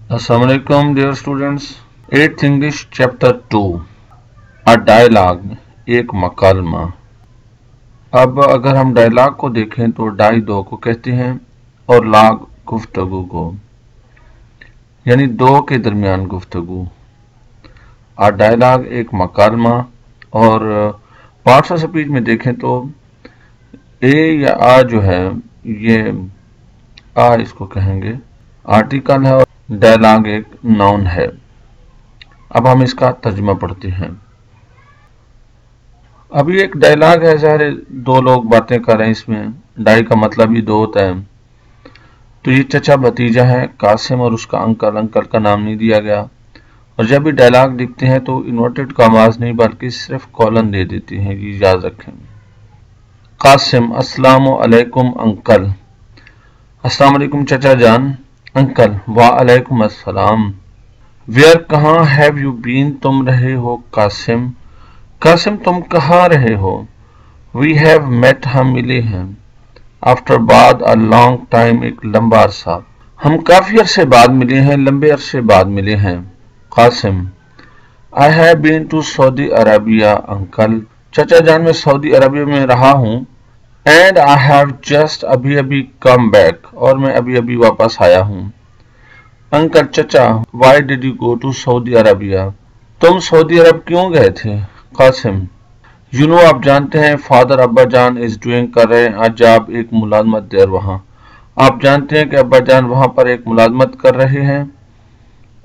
Assalamualaikum dear students. 8th English chapter 2 A dialogue एक मकालमा। अब अगर हम डायलॉग को देखें तो डाई दो को कहते हैं और लाग गुफ्तगू को, यानी दो के दरमियान गुफ्तगू। आ डायलॉग एक मकालमा और पार्ट्स ऑफ स्पीच में देखें तो ए या आ जो है ये आ इसको कहेंगे आर्टिकल है और डायलॉग एक नाउन है। अब हम इसका तर्जुमा पढ़ते हैं। अभी एक डायलॉग है, ज़ाहिर दो लोग बातें कर रहे हैं, इसमें डाई का मतलब ही दो होता है। तो ये चचा भतीजा है कासिम और उसका अंकल, अंकल का नाम नहीं दिया गया। और जब भी डायलॉग लिखते हैं तो इन्वर्टेड कॉमास नहीं बल्कि सिर्फ कॉलन दे देते हैं, ये याद रखें। कासिम अस्सलामु अलैकुम अंकल। अस्सलाम वालेकुम चचा जान। अंकल वालेकुम अस्सलाम। वेयर कहाँ हैव यू बीन तुम रहे हो कासिम। कासिम तुम कहाँ रहे हो। वी हैव मेट हम मिले हैं। आफ्टर बाद अ लॉन्ग टाइम एक लंबा अरसा। हम काफी अरसे बाद मिले हैं, लंबे अरसे बाद मिले हैं। Qasim I have been to Saudi Arabia uncle. चचा जान मैं सऊदी अरबिया में रहा हूँ। एंड आई हैव जस्ट अभी अभी कम बैक और मैं अभी अभी वापस आया हूँ। अंकल चचा why did you go to Saudi Arabia. तुम सऊदी अरब क्यों गए थे। कासिम यू नो आप जानते हैं फादर अब्बा जान इज डूइंग कर रहे हैं आज आप एक मुलाजमत देर वहाँ। आप जानते हैं कि अब्बा जान वहाँ पर एक मुलाजमत कर रहे हैं।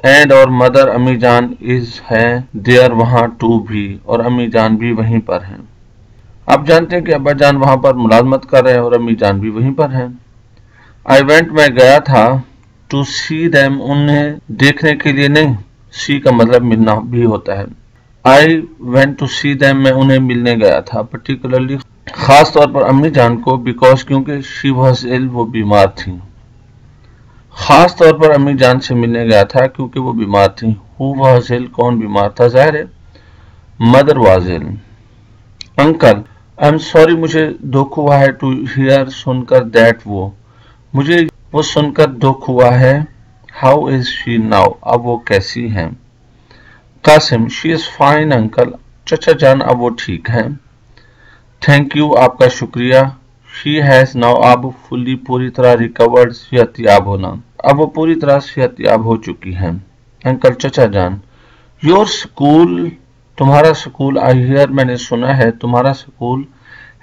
एंड और मदर अम्मी जान इज है देयर वहाँ टू भी और अम्मी जान भी वहीं पर हैं। आप जानते हैं कि अब्बा जान वहां पर मुलाजमत कर रहे हैं और अम्मी जान भी वहीं पर हैं। आई वेंट मैं गया था टू सी देम उन्हें देखने के लिए नहीं, सी का मतलब मिलना भी होता है। I went to see them मैं उन्हें मिलने गया था, पर्टिकुलरली खास तौर पर अम्मी जान को, बिकॉज क्योंकि शी वाज इल वो बीमार थी। खास तौर पर अम्मी जान से मिलने गया था क्योंकि वो बीमार थी। हु वाज इल कौन बीमार था, ज़ाहिर है mother was ill. Uncle I am sorry मुझे दुख हुआ है टू हियर सुनकर दैट मुझे वो सुनकर दुख हुआ है। हाउ इज शी नाउ अब वो कैसी हैं। Qasim she is fine uncle. चचा जान अब वो ठीक है। थैंक यू आपका शुक्रिया। शी हैज नाउ अब फुल्ली पूरी तरह रिकवर्ड सेहतयाब होना, अब वो पूरी तरह सेहतयाब हो चुकी हैं। अंकल चचा जान योर स्कूल तुम्हारा स्कूल आई हियर मैंने सुना है तुम्हारा स्कूल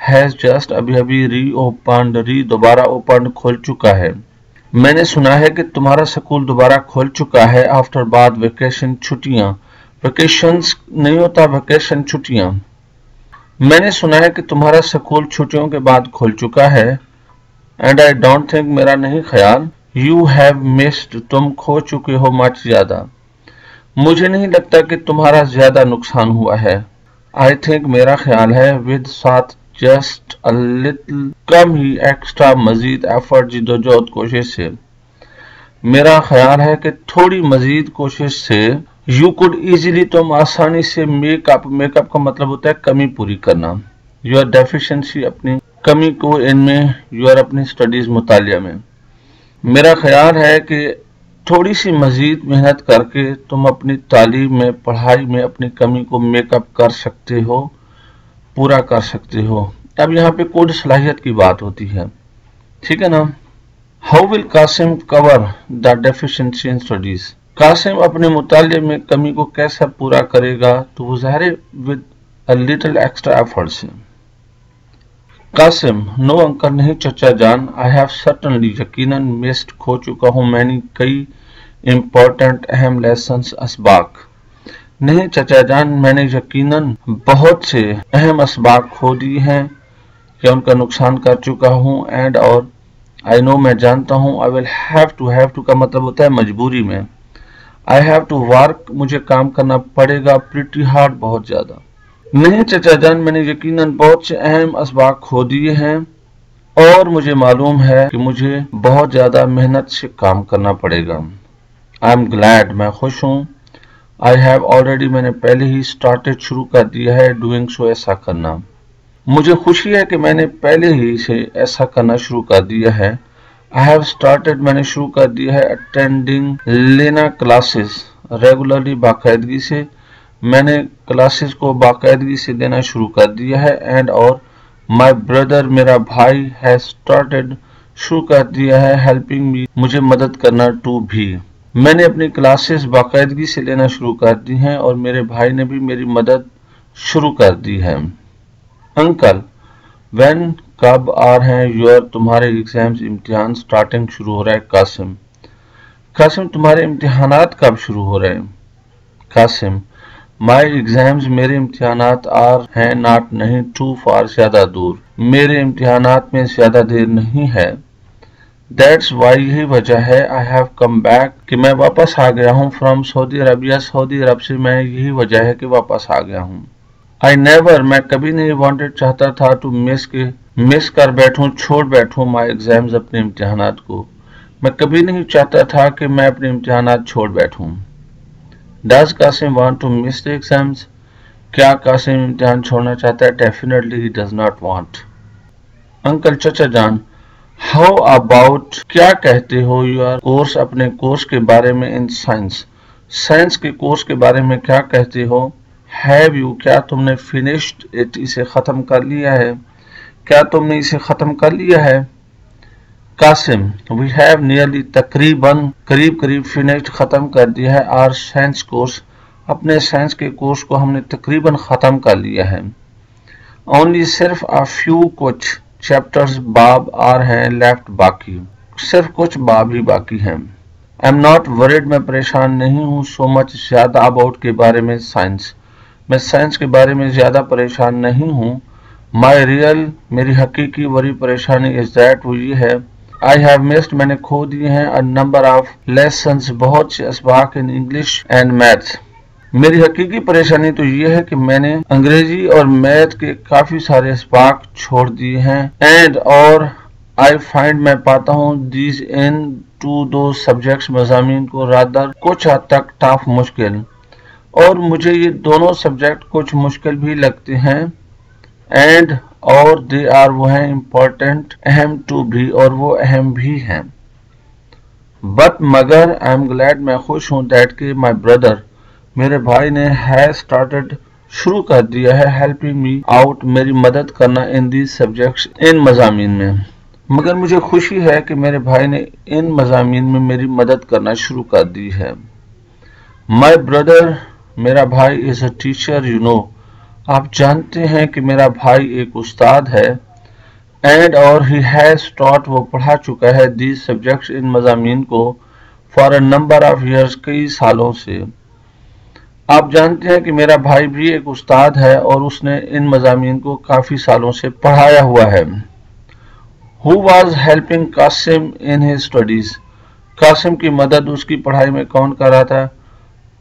हैज जस्ट अभी अभी री ओपन्ड दोबारा ओपन खोल चुका है। मैंने सुना है कि तुम्हारा स्कूल दोबारा खोल चुका है आफ्टर बाद वेकेशन छुट्टियां। वेकेशंस नहीं होता वेकेशन छुट्टियां। मैंने सुना है कि तुम्हारा स्कूल छुट्टियों के बाद खोल चुका है। एंड आई डोंट थिंक मेरा नहीं ख्याल यू हैव मिस्ड तुम खो चुके हो मच ज्यादा। मुझे नहीं लगता कि तुम्हारा ज्यादा नुकसान हुआ है। आई थिंक मेरा ख्याल है विद साथ जस्ट अ लिटिल कम ही एक्स्ट्रा मजीद एफर्ट जिद्दोजहद कोशिश से। मेरा ख्याल है कि थोड़ी मजीद कोशिश से यू कुड इजीली तुम आसानी से मेकअप का मतलब होता है कमी पूरी करना। योर डेफिशिएंसी अपनी कमी को इनमें योर अपनी स्टडीज मुतालिया में। मेरा ख्याल है कि थोड़ी सी मजीद मेहनत करके तुम अपनी तालीम में पढ़ाई में अपनी कमी को मेकअप कर सकते हो, पूरा कर सकते हो। अब यहाँ पे कोड सलाहियत की बात होती है, ठीक है ना। How will Qasim cover the deficiency in studies. Qasim अपने मुताले में कमी को कैसे पूरा करेगा, तो वो ज़ाहिर with a little extra effort से। कासिम नो अंकल नहीं चचा जान। आई हैव सर्टनली यकीनन मिस्ड खो चुका हूँ मैंने कई इम्पोर्टेंट अहम लेसन्स असबाक। नहीं चचा जान मैंने यकीनन बहुत से अहम असबाक खो दिए हैं या उनका नुकसान कर चुका हूँ। एंड और आई नो मैं जानता हूँ। आई विल हैव टू का मतलब होता है मजबूरी में। आई हैव टू वर्क मुझे काम करना पड़ेगा प्रिटी हार्ड बहुत ज्यादा। नहीं चचा जान मैंने यकीनन बहुत से अहम असबाक खो दिए हैं और मुझे मालूम है कि मुझे बहुत ज्यादा मेहनत से काम करना पड़ेगा। आई एम ग्लैड मैं खुश हूँ। आई हैव ऑलरेडी मैंने पहले ही स्टार्टेड शुरू कर दिया है डूइंग सो ऐसा करना। मुझे खुशी है कि मैंने पहले ही से ऐसा करना शुरू कर दिया है। आई हैव स्टार्टेड मैंने शुरू कर दिया है अटेंडिंग लेना क्लासेस रेगुलरली बाकायदगी से मैंने क्लासेस को बाकायदगी से देना शुरू कर दिया है एंड और माई ब्रदर मेरा भाई हैज स्टार्टेड शुरू कर दिया है हेल्पिंग मी मुझे मदद करना टू भी मैंने अपनी क्लासेस बाकायदगी से लेना शुरू कर दी हैं और मेरे भाई ने भी मेरी मदद शुरू कर दी है। अंकल व्हेन कब आ रहे हैं योर तुम्हारे एग्जाम्स इम्तिहान स्टार्टिंग शुरू हो रहा है। कासिम कासिम तुम्हारे इम्तिहानात कब शुरू हो रहे हैं। कासिम माई एग्जाम्स मेरे इम्तिहानात आर हैं नॉट नहीं टू फार ज्यादा दूर मेरे इम्तिहानात में ज्यादा देर नहीं है। दैट्स वाई यही वजह है आई हैव कम बैक कि मैं वापस आ गया हूँ फ्रॉम सऊदी अरबिया सऊदी अरब से मैं यही वजह है कि वापस आ गया हूँ। आई नेवर मैं कभी नहीं वांटेड चाहता था टू मिस कर बैठूं छोड़ बैठूं माई एग्जाम्स अपने इम्तिहानात को मैं कभी नहीं चाहता था कि मैं अपने इम्तिहानात छोड़ बैठूं। Does Qasim want to miss the exams क्या कासिम इम्तिहान छोड़ना चाहता है। डेफिनेटली ही डज नॉट वांट। अंकल चचा जान हाउ अबाउट क्या कहते हो योर कोर्स अपने कोर्स के बारे में इन साइंस साइंस के कोर्स के बारे में क्या कहते हो। हैव यू क्या तुमने फिनिश्ड इट इसे खत्म कर लिया है क्या तुमने इसे खत्म कर लिया है। कासिम वी हैव नियरली तकरीबन करीब करीब फिनिश्ड खत्म कर दिया है आर साइंस कोर्स अपने साइंस के कोर्स को हमने तकरीबन खत्म कर लिया है। ओनली सिर्फ अ फ्यू कुछ चैप्टर्स बाब आर हैं लेफ्ट बाकी सिर्फ कुछ बाब ही बाकी हैं। आई एम नॉट वरिड मैं परेशान नहीं हूँ सो मच ज्यादा अबाउट के बारे में साइंस मैं साइंस के बारे में ज्यादा परेशान नहीं हूँ। माई रियल मेरी हकीकी वरी परेशानी इज दैट वो ये है आई हैव मिस्ड मैंने खो दिए हैं अ नंबर ऑफ लेसन्स बहुत से असबाक इन इंग्लिश एंड मैथ्स मेरी हकीकी परेशानी तो ये है कि मैंने अंग्रेजी और मैथ के काफी सारे असबाक छोड़ दिए हैं एंड और आई फाइंड मैं पाता हूँ दीज इन टू दो सब्जेक्ट्स मज़ामीन को रादर कुछ हद तक टफ मुश्किल और मुझे ये दोनों सब्जेक्ट कुछ मुश्किल भी लगते हैं एंड और दे आर वो हैं इम्पोर्टेंट अहम टू भी और वो अहम भी हैं। बट मगर आई एम ग्लैड मैं खुश हूँ दैट कि माई ब्रदर मेरे भाई ने हैज स्टार्टेड शुरू कर दिया है हेल्पिंग मी आउट मेरी मदद करना इन दीज सब्जेक्ट्स इन मज़ामीन में मगर मुझे खुशी है कि मेरे भाई ने इन मज़ामीन में मेरी मदद करना शुरू कर दी है। माई ब्रदर मेरा भाई is a teacher you know आप जानते हैं कि मेरा भाई एक उस्ताद है एंड और ही हैज टॉट वो पढ़ा चुका है दीज सब्जेक्ट्स इन मज़ामीन को for a number of years कई सालों से। आप जानते हैं कि मेरा भाई भी एक उस्ताद है और उसने इन मज़ामीन को काफी सालों से पढ़ाया हुआ है। Who was helping Qasim in his studies Qasim की मदद उसकी पढ़ाई में कौन कर रहा था।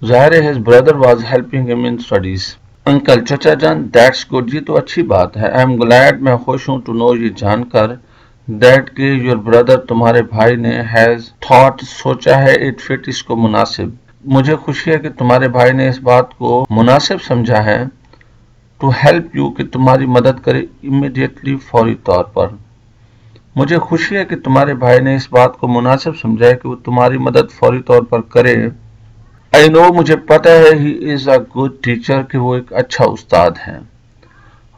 ज़ाहिर है his brother was helping him in studies. Uncle चचा जान दैट्स गुड ये तो अच्छी बात है। आई एम ग्लैड मैं खुश हूँ टू नो ये जानकर दैट के योर ब्रदर तुम्हारे भाई ने हैज थॉट सोचा है इट फिट इसको मुनासिब मुझे खुशी है कि तुम्हारे भाई ने इस बात को मुनासिब समझा है टू हेल्प यू कि तुम्हारी मदद करे इमीडिएटली फौरी तौर पर। मुझे खुशी है कि तुम्हारे भाई ने इस बात को मुनासिब समझा है कि वो तुम्हारी मदद फौरी तौर पर करे। आई नो मुझे पता है he is a good teacher कि वो एक अच्छा उस्ताद है।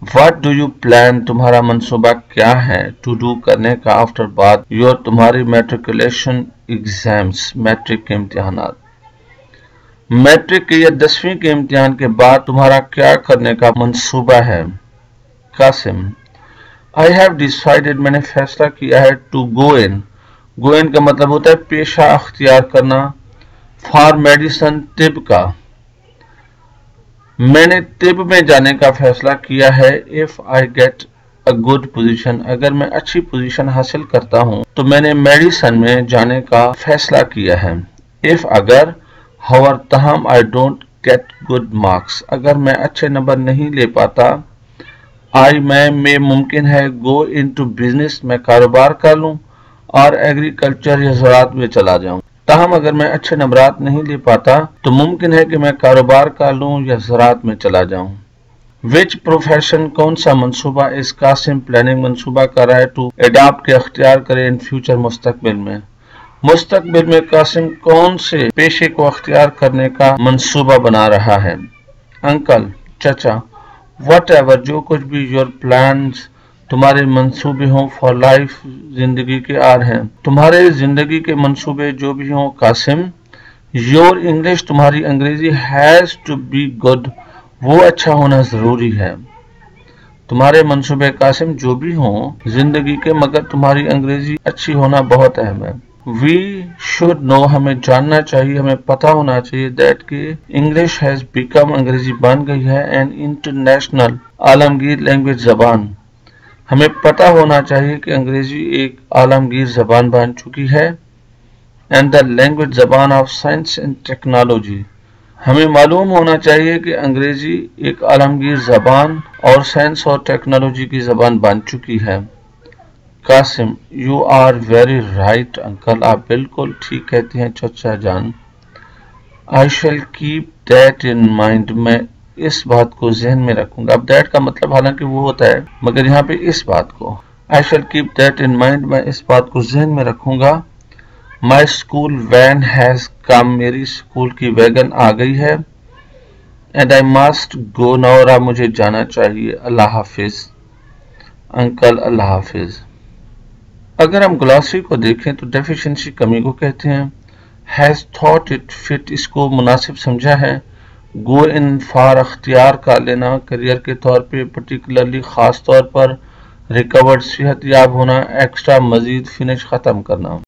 व्हाट डू यू प्लान तुम्हारा मंसूबा क्या है टू डू करने का आफ्टर बाद योर तुम्हारी मैट्रिकुलेशन एग्जाम्स मैट्रिक के इम्तिहानात मैट्रिक के या 10वीं के इम्तिहान के बाद तुम्हारा क्या करने का मंसूबा है। कासिम आई हैव डिसाइडेड मैंने फैसला किया है टू गो इन का मतलब होता है पेशा अख्तियार करना फॉर मेडिसिन तिब का मैंने तिब में जाने का फैसला किया है। If I get a good position अगर मैं अच्छी पोजीशन हासिल करता हूं तो मैंने मेडिसिन में जाने का फैसला किया है। इफ अगर हावर तहम I don't get good marks अगर मैं अच्छे नंबर नहीं ले पाता आई मैं मुमकिन है गो इनटू बिजनेस मैं कारोबार कर लूं और एग्रीकल्चर या ज़राअत में चला जाऊं। ताहम अगर मैं अच्छे नंबरात नहीं ले पाता तो मुमकिन है कि मैं कारोबार कर लूं या ज़राअत में चला जाऊं। विच प्रोफेशन कौन सा मंसूबा इस कासिम प्लानिंग मंसूबा कर रहा है टू एडाप्ट के अख्तियार करे इन फ्यूचर मुस्तकबिल में कासिम कौन से पेशे को अख्तियार करने का मंसूबा बना रहा है। अंकल चचा whatever जो कुछ भी योर प्लान्स तुम्हारे मंसूबे हों फॉर लाइफ जिंदगी के आर हैं तुम्हारे जिंदगी के मंसूबे जो भी हों कासिम। योर इंग्लिश तुम्हारी अंग्रेजी हैज टू बी गुड वो अच्छा होना जरूरी है। तुम्हारे मंसूबे कासिम जो भी हों जिंदगी के मगर तुम्हारी अंग्रेजी अच्छी होना बहुत अहम है। वी शुड नो हमें जानना चाहिए हमें पता होना चाहिए दैट कि इंग्लिश हैज बिकम अंग्रेजी बन गई है एन इंटरनेशनल आलमगीर लैंग्वेज जबान। हमें पता होना चाहिए कि अंग्रेजी एक आलमगीर जबान बन चुकी है एंड द लैंग्वेज जबान ऑफ साइंस एंड टेक्नोलॉजी। हमें मालूम होना चाहिए कि अंग्रेजी एक आलमगीर जबान और साइंस और टेक्नोलॉजी की जबान बन चुकी है। Qasim you are very right uncle आप बिल्कुल ठीक कहते हैं चचा जान। I shall keep that in mind मैं इस बात को जहन में रखूंगा। अब दैट का मतलब हालांकि वो होता है मगर यहाँ पे इस बात को I shall keep that in mind मैं इस बात को जहन में रखूंगा। My school van has come मेरी स्कूल की वैगन आ गई है and I must go now अब मुझे जाना चाहिए। अल्लाह हाफिज अंकल अल्लाह हाफिज। अगर हम ग्लॉसरी को देखें तो डेफिशिएंसी कमी को कहते हैं। हैज थॉट इट फिट इसको मुनासिब समझा है। गो इन फार अख्तियार कर लेना करियर के तौर पे पर्टिकुलरली खास तौर पर रिकवर्ड सेहत याब होना एक्स्ट्रा मजीद फिनिश खत्म करना।